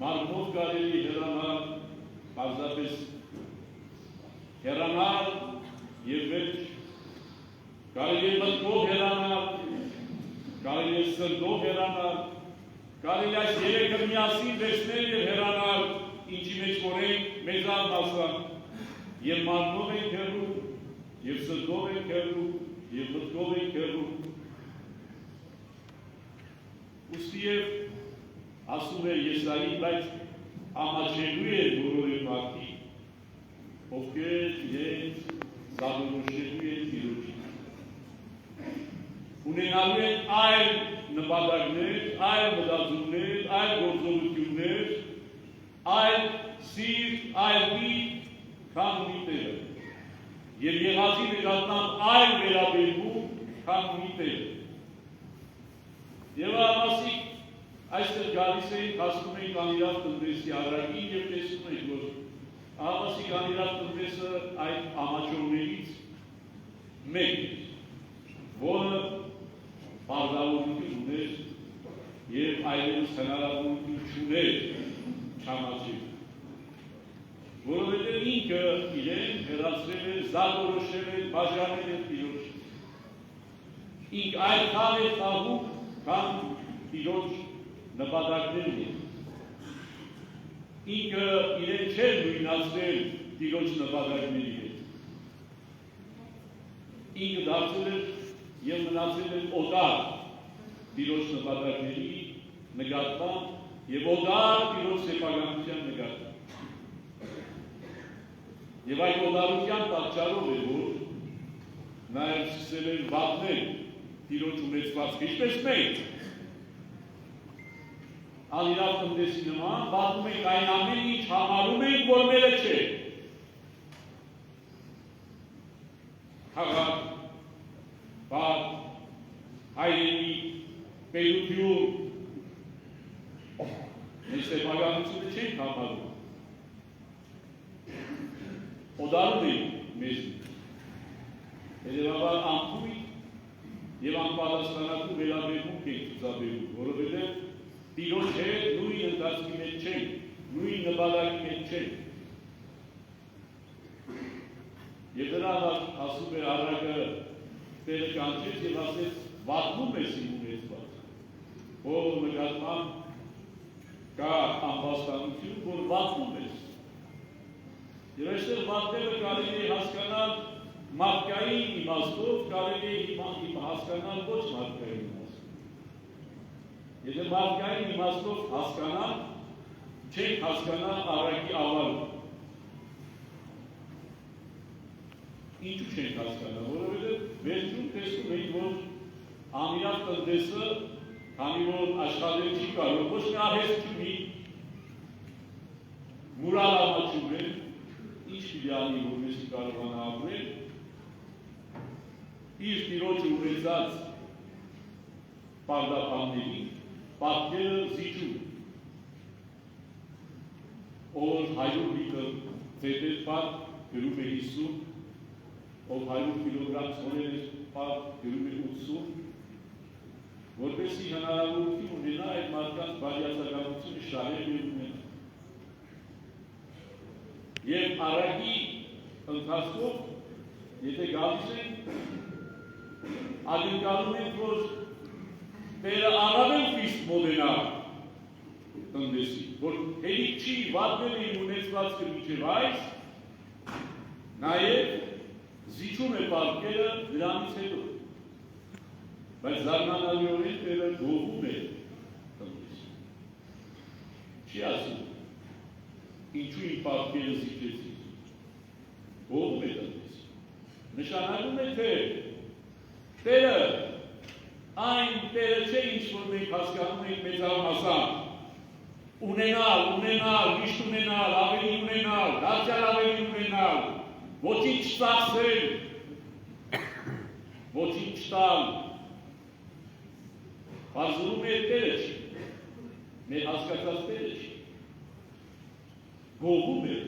Մարմով կարելի հեռանալ պարզապես հեռանալ և վերջ, կարելի է մտքով հեռանալ, կարելի է սրտով հեռանալ, կարելի այս երեքը միասին վերցնել և հեռանալ, ինչի մեջ որ ենք մեծան մասան, և մարմնով ենք հեռու, և սրտով ենք հեռու, և մտքով ենք հեռու։ Ուստի և ասում է Եսայի, բայց ամաչելու է բոլորի մարդի, ովքեր իրենց զարմանալու են Տիրոջին։ Ունենալու են այլ նպատակներ, այլ մտածումներ, այլ գործողություններ, այլ սիրտ, այլ միտք, քան ունի Տերը։ Եվ եղածի նկատմամբ այլ վերաբերմունք, քան ունի Տերը։ Եվ ամասիկ այստեղ գալիս էինք, հասնում էինք անիրավ տնտեսի առակին և տեսնում ենք, որ ամասիկ անիրավ տնտեսը այդ ամաչողներից մեկ էր, որը պարզավորություն ուներ և այլևս հնարավորություն չուներ չամաչել։ Որովհետև ինքը իրեն հեռացրել է, զարորոշել է, բաժանել է Տիրոջից։ Ինք այլ խաղ է խաղում, քան Տիրոջ նպատակներն են։ Ինքը իրեն չէր նույնացրել Տիրոջ նպատակների հետ։ Ինքը դարձել էր և մնացել էր օտար Տիրոջ նպատակների նկատմամբ և օտար Տիրոջ սեփականության նկատմամբ։ Եվ այդ օտարության պատճառով է, որ նաև սկսել են վատնել Տիրոջ ունեցվածքը, ինչպես մենք։ Անիրավ տնտեսի նման վատնում ենք այն ամեն ինչ համարում ենք, որ մերը չէ։ Քաղաք, բաց, հայրենի, պետություն, մեր սեփականությունը չենք համարում։ Օտարում ենք մեզ։ Հետևաբար անփույթ և անպատասխանատու վերաբերմունք ենք ցուցաբերում, որովհետև Տիրոջ հետ նույն ընթացքի մեջ չենք, նույն նպատակի մեջ չենք։ Եվ դրա ասում է առակը Տերը կանչեց և ասեց վատնում ես իմ ունեցվածքը, որ նկատմամբ կա անվաստանություն, որ վատնում ես։ Եվ այստեղ վատները կարելի է հասկանալ մարդկային իմաստով, կարելի է հասկանալ ոչ մարդկային իմաստով։ Եթե մարդկային իմաստով հասկանալ, չենք հասկանալ առակի ավարը։ Ինչու չենք հասկանալ, որովհետև վերջում տեսնում ենք, որ անիրավ տնտեսը, քանի որ աշխատել չի կարող, ոչ մի արհեստ չունի, մուրալ ամաչում է, ինչ պիտի անի, որպեսզի կարողանա ապրել, իր Տիրոջը ունեցած պարտադրանքների պատկերը զիջում, ով 100 լիտր ծետեր պատ գրում է 50, ով 100 կիլոգրամ ցորեր պատ գրում է 80, որպեսզի հնարավորություն ունենա այդ մարդկանց բարյացակամությունը շահել և ունենա։ Եվ առակի ընթացքով, եթե գալիս են, ակնկալում ենք, որ Տերը առավել խիստ մոտենա տնտեսին, որ հերիք չի վատնել իր ունեցվածքը մինչև այս, նաև զիջում է պատկերը դրանից հետո։ Բայց զարմանալիորեն Տերը գովում է տնտեսին։ Չի ասում, ինչու իմ պատկերը զիջեցի, գովում է տնտեսին։ Նշանակում է, թե Տերը այն Տերը չէ, ինչ որ մենք հասկանում ենք մեծամասամբ, ունենալ, միշտ ունենալ, ավելի ունենալ, դարձյալ ավելի ունենալ, ոչինչ չծախսել, ոչինչ տալ, պարզվում է Տերը չի, մեր հասկացած Տերը չի, գովում է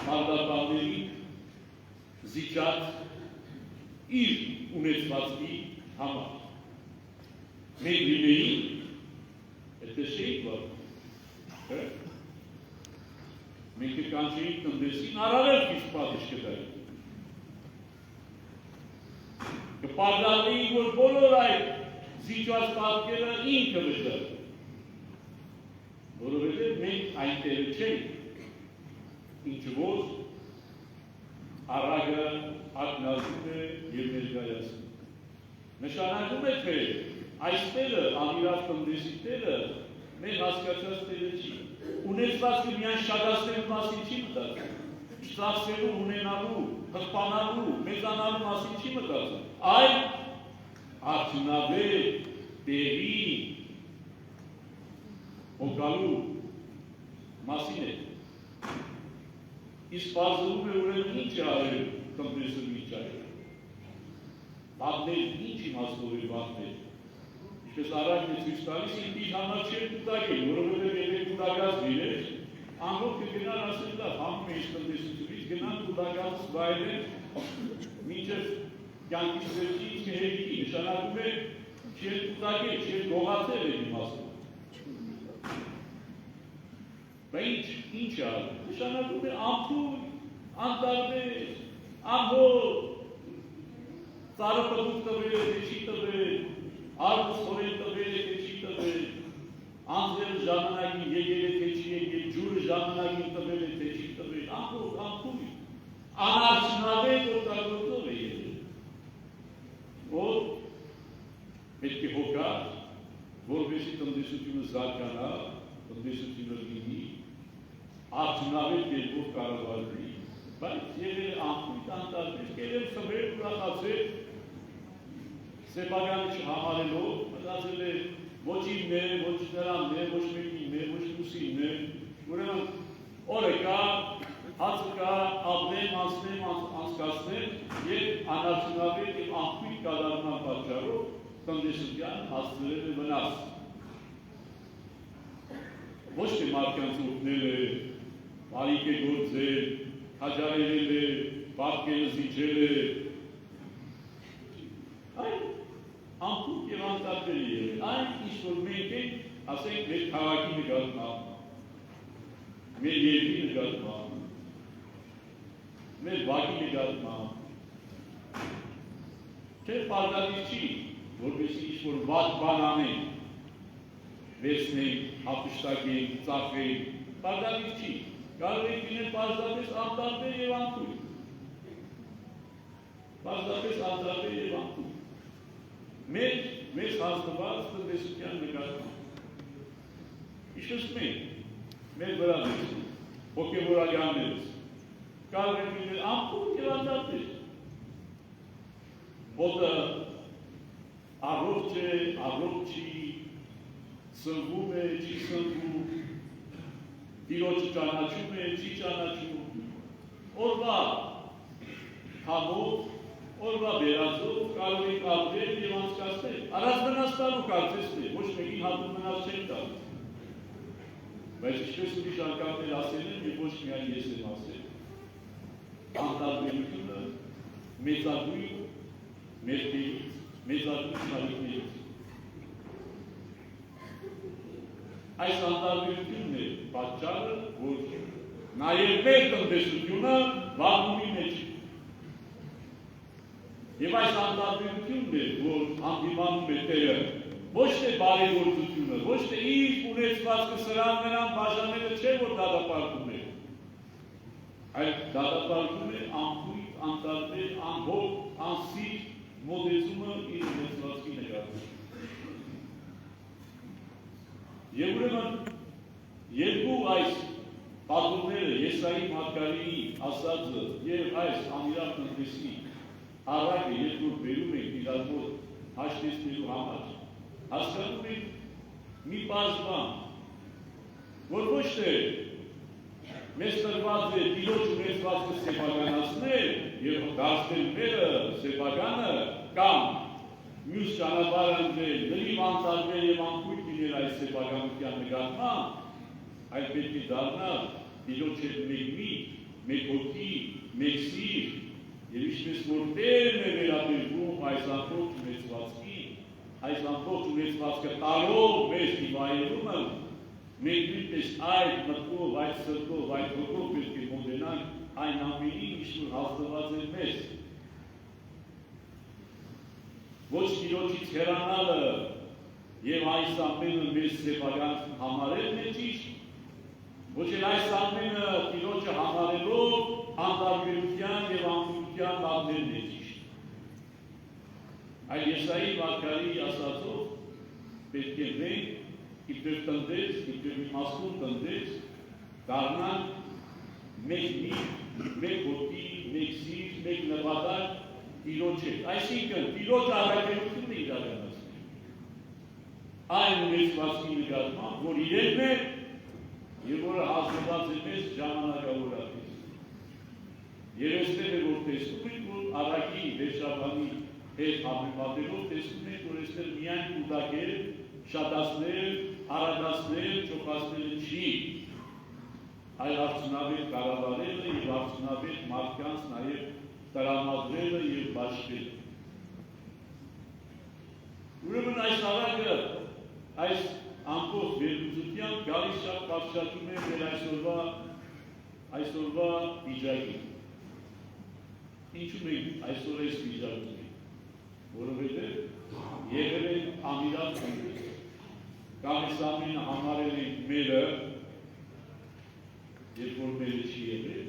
պարտադրանքների զիջած իր ունեցվածքի համար։ Մենք լինեին, այդպես չէինք վարվում։ կանչեին տնտեսին առավել քիչ պատիժ կտայի։ Կպարտադրեի, որ բոլոր այդ զիջված պատկերը ինքը վճար, որովհետև մենք այնտեղ չենք, ինչը որ առագը ակնազում է և ներկայացնում։ Նշանակում է, թե այստեղը անիրավ տնտեսիկները մեր հասկացած տեղը չի։ Ունեցվածքը միայն շատացնելու մասին չի մտածում, ծախսելու, ունենալու, հղբանալու, մեծանալու մասին չի մտածում, այլ արդյունավետ, տեղի, հոգալու մասին է։ Իսկ բարձրում է ուրեմն ինչ է արել տնտեսում ինչ արել։ Բաղներ ինչ իմաստով է բաղներ։ Ինչպես առաջն է ցույց տալիս, ինքնին համար չէր կուտակել, որովհետև եթե կուտակած լիներ, ամբողջ կգնան ասել լավ, հանում էինք տնտեսությունից, գնան կուտակած վայրեր, մինչև կյանքից վերջից կհերիքի, նշանակում է չէր կուտակել, չէր գողացել է իմաստով։ Բա ինչ է արել, նշանակում է ամփույթ, անտարբեր, ամբողջ, ծառը պտուկ տվել է, թե չի տվել, արմուսքորեն տվել է, թե չի տվել, անձերը ժամանակին եկել է, թե չի եկել, ջուրը ժամանակին տվել է, թե չի տվել, ամփույթ, անարդյունավետ օգտագործող է եկել, որ պետք է հոգալ, որպեսզի տնտեսությունը զարգանա, տնտեսությունը լինի, արդյունավետ կերպով կառավարվի, բայց եղել է ամփույթ, անտարբեր, եղել խմել, ուրախացել, սեփականը չհամարելով, մտածել է ոչ իմն է, ոչ նրանն է, ոչ մեկին է, ոչ մյուսին է, ուրեմն օրը կա, հացը կա, ապրեմ, անցկացնեմ և անարդյունավետ և ամփույթ կատարման պատճառով տնտեսության հասցրել է վնաս։ Ոչ թե մարդկանց օգնել է, բարիք է գործել, հաջարել է, պարտքերը զիջել է, այն ամփույթ և անտարբեր է եղել, այն ինչ որ մենք ենք, ասենք մեր քաղաքի նկատմամբ, մեր երկրի նկատմամբ, մեր բակի նկատմամբ, թե պարտադիր չի, որպեսզի ինչ որ վատ բան անենք, վերցնենք, հափշտակենք, ծախենք, պարտադիր չի, կարող եք լինել պարզապես անտարբեր և անփույթ, պարզապես անտարբեր և անփույթ, մեզ հասնված տնտեսության նկատմամբ, ինչպես մեր վրա դեպքում, հոգևորականներս, կարող եք լինել անփույթ և անտարբեր, ոտը առողջ է, առողջ չի, սնվում է, չի սնվում, տիրոջը ճանաչում է, չի ճանաչում, օրվա համով, օրվա բերածով կարող եք ապրել և անցկացնել, առանց մնաց տալու կարծես թե, ոչ մեկին հատուկ մնաց չեն տալու, բայց ինչպես ուրիշ անկամներ ասել են և ոչ միայն ես եմ ասել, անտարբերությունը մեծագույն մեղքերից, մեծագույն չարիքներից։ Այս անտարբերությունն է պատճառը, որ նաև մեր տնտեսությունը վաղումի մեջ է։ Եվ այս անտարբերությունն է, որ հանդիպանում է տեղը, ոչ թե բարեգործությունը, ոչ թե իր ունեցվածքը սրան նրան բաժանելը չէ, որ դատապարտում է, այլ դատապարտում է անփույթ, անտարբեր, անհոգ, անսիրտ մոտեցումը իր ունեցվածքի նկատմամբ։ Եվ ուրեմն երկու այս պատումները Եսայի մարգարեի ասածը և այս անիրավ տնտեսի առակը, երբ որ բերում ենք իրար մոտ հաշտեցնելու համար, հասկանում ենք մի պարզ բան, որ ոչ թե մեզ տրված է տիրոջ ունեցվածքը սեփականացնել և դարձնել մերը սեփականը կամ մյուս ճանապարհ ընտրել, լրիվ անտարբեր և անփույթ լինել այս սեփականության նկատմամբ, այլ պետք է դառնալ տիրոջ հետ մեկ միտք, մեկ հոգի, մեկ սիրտ, և ինչպես որ Տերն է վերաբերվում այս ամբողջ ունեցվածքին, այս ամբողջ ունեցվածքը տալով մեզ դիվայրումը, մենք նույնպես այդ մտքով, այդ սրտով, այդ հոգով պետք է մոտենանք այն ամենին, ինչ որ հաստատված է մեզ։ Ոչ Տիրոջից հեռանալը եւ այս ամենը մեզ սեփական համարելն է ճիշտ, ոչ էլ այս ամենը Տիրոջը համարելով անտարբերության եւ անկյունության բացելն է ճիշտ։ Այլ Եսայի վարքարի ասածով պետք է մենք իբրև տնտես, իբրև իմաստուն տնտես դառնանք մեկ միտք, մեկ հոգի, մեկ սիրտ, մեկ նպատակ Տիրոջ հետ։ Այսինքն Տիրոջ առաքելությունը իրականացնել։ Այն ունեցվածքի նկատմամբ, որ իրենն է եւ որը հաստատված է մեզ ժամանակավորապես։ Եվ այստեղ է որ տեսնում ենք, որ առաքի վերջաբանի հետ համեմատելով տեսնում ենք, որ այստեղ միայն կուտակել, շատացնել, արագացնել, ճոխացնել չի, այլ արդյունավետ կառավարելը եւ արդյունավետ մարդկանց նաեւ տրամադրելը եւ բաշխելը։ Ուրեմն այս առակը, այս ամբողջ վերլուծությամբ գալիս շատ պատշաճում է մեր այսօրվա վիճակին։ Ինչու մենք այսօր այս վիճակում ենք, որովհետև եղել են ամիրատ տնտես, կամ այս ամենը համարել ենք մերը, երբ որ մերը չի եղել,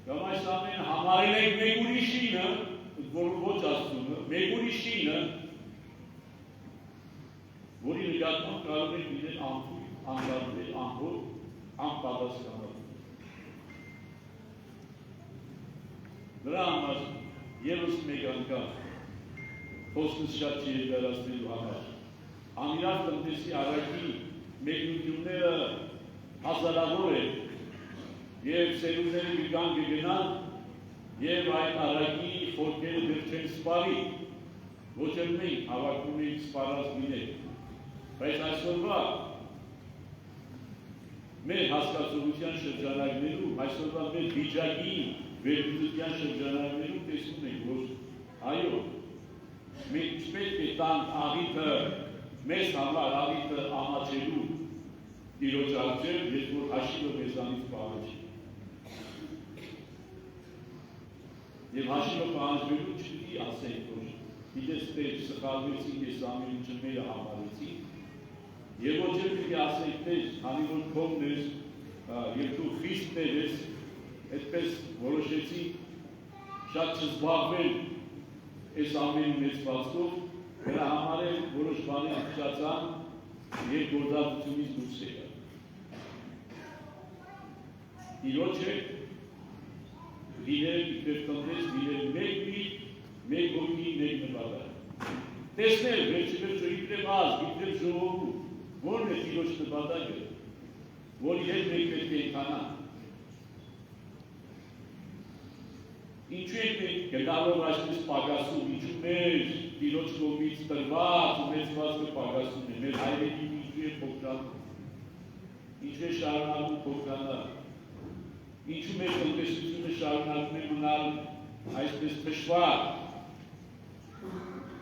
կամ այս ամենը համարել ենք մեկ ուրիշինը, որ ոչ Աստծունը, մեկ ուրիշինը, որի նկատմամբ կարող ենք լինել անփույթ, անդառնել, անհոր, անպատասխանատու։ Նրա համար ևս մեկ անգամ խոսքս շատ չի երկարացնելու համար ամիրատ տնտեսի առաքի մեկնությունները հազարավոր են եւ սերունդները կգան կգնան եւ այդ առաքի խորքերը դեռ չեն սպարի ոչ էլ մենք հավաքում ենք սպարած լինել բայց այսօրվա մեր հասկացողության շրջանակներում այսօրվա մեր վիճակի վերլուծության շրջանակներում տեսնում ենք որ այո մենք չպետք է տանք աղիթը մեզ համար աղիթը ամաչելու Տիրոջ առջև, ես որ հաշիվը մեզանից պահանջի։ Եվ հաշիվը պահանջվելու չպետք է ասենք, որ գիտես Տեր սխալվեցինք, ես ամենուչը մերը համարեցինք, եւ ոչ էլ պիտի ասենք Տեր, քանի որ քոնն ես, եւ դու խիստ Տեր ես, այդպես որոշեցինք շատ չզբաղվել այս ամեն ունեցվածքով, նրա համար էլ որոշ բաներ փչացան եւ գործածությունից դուրս եկան։ Տիրոջ հետ լինել իբրև տնտես, լինել մեկ միտք, մեկ հոգի, մեկ նպատակ։ Տեսնել վերջիվերջո իբրև ազգ, իբրև ժողովուրդ, որն է Տիրոջ նպատակը, որի հետ մենք պետք է ընթանանք։ Ինչու ենք մենք գնալով այսպես պակասում, ինչու մեր Տիրոջ կողմից տրված ունեցվածքը պակասում է, մեր հայրենիքը ինչու է փոքրանում, ինչու է շարունակում փոքրանալ, ինչու մեր տնտեսությունը շարունակում է մնալ այսպես թշվառ,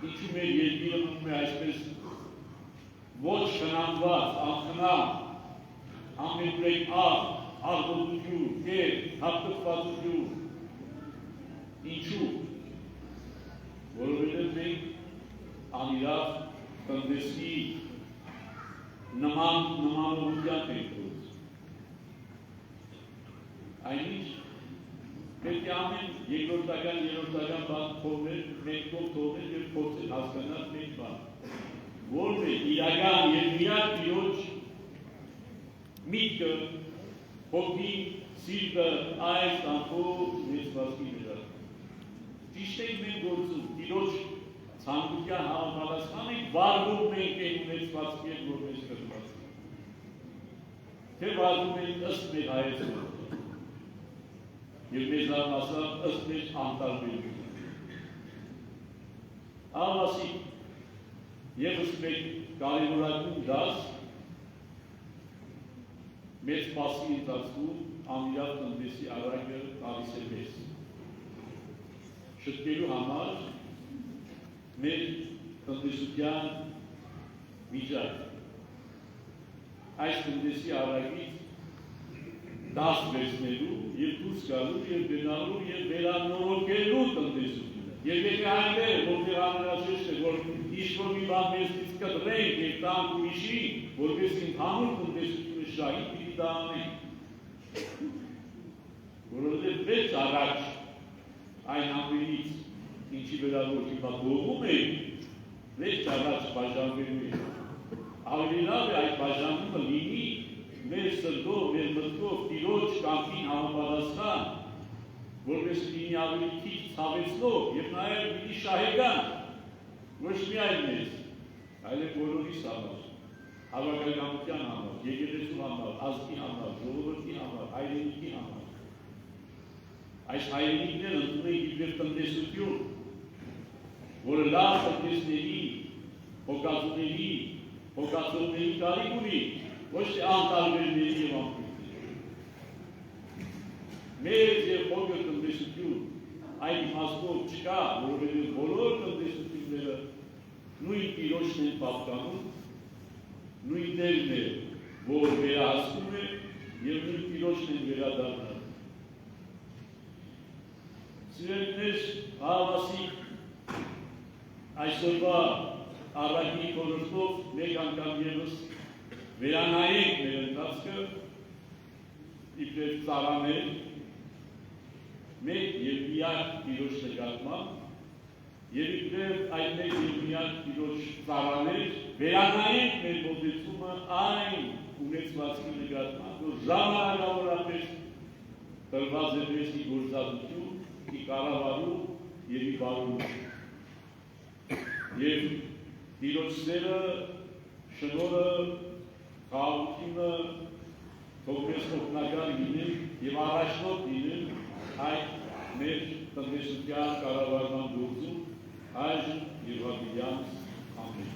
ինչու մեր երկիրը մնում է այսպես ոչ խնամված, անխնամ, ամենուրեք աղբոտություն, կեր, հապտվվածություն, ինչու, որովհետև մենք անիրավ տնտեսի նմանողության ենք գործ։ Այնինչ, պետք է ամեն երկրորդական, երրորդական բան թողնել, մենք թողնել և փորձել հասկանալ մեկ բան, որն է իրական և միակ Տիրոջ միտքը, հոգին, սիրտը, այս ամբողջ ունեցվածքի վրա։ Ճիշտ ենք մենք գործում, Տիրոջ ցանկության համապատասխան ենք վարվում ենք այն ունեցվածքի հետ, որ մեզ տրված է։ Թե վարվում ենք ըստ մեր հայեցության և մեզ առնասավ ըստ մեր անտարբերության։ Ավասիկ, ևս մեկ կարևորագույն դաս մեր սպասի ընթացքում անիրավ տնտեսի առակը տալիս է մեզ։ Շտկելու համար մեր տնտեսության վիճակը, այս տնտեսի առակից դաս վերցնելու և դուրս գալու և գնալու և վերանորոգելու տնտեսությունը։ Եվ եթե այնտեղ, որտեղ անհրաժեշտ է, որ ինչ-որ մի բան մեզնից կտրենք և տանք ուրիշի, որպեսզի ընդհանուր տնտեսությունը շահի, պիտի դա անենք։ Որովհետև վեց առաջ այն ամենից, ինչի վրա որ հիմա գովում ենք, վեց առաջ բաժանվելու է։ Ավելի լավ է այդ բաժանումը լինի մեր սրտով, մեր մտքով, Տիրոջ կամքին համապատասխան, որպես լինի ավելի քիչ ցավեցնող և նաև պիտի շահեկան, ոչ միայն մեզ, այլև բոլորիս համար, հավաքականության համար, եկեղեցու համար, ազգի համար, ժողովրդի համար, հայրենիքի համար։ Այս հայրենիքները ընդունել իբրև տնտեսություն, որը լավ տնտեսների, հոգացողների կարիք ունի, ոչ թե անտարբերների և անփույթների։ Մեծ և փոքր տնտեսություն այն իմաստով չկա, որովհետև բոլոր տնտեսությունները նույն Տիրոջն են պատկանում, նույն Տերն է, որ վերահսկում է և նույն Տիրոջն են վերադառնալու։ Սիրելիներ, ահավասիկ այսօրվա առակի խորհրդով մեկ անգամ ևս վերանայենք մեր ընթացքը իբրև ծառաներ, մեկ և միակ Տիրոջ նկատմամբ և իբրև այդ մեկ և միակ Տիրոջ ծառաներ վերանայենք մեր մոտեցումը այն ունեցվածքի նկատմամբ, որ ժամանակավորապես տրված է մեզ ի գործածություն, ի կառավարում և ի բարում։ Եվ Տիրոջ սերը, շնորհը, խաղաղությունը թող մեզ օգնական լինեն և առաջնորդ լինեն այդ մեր տնտեսության կառավարման գործում այժմ և հավիտյանս ամեն։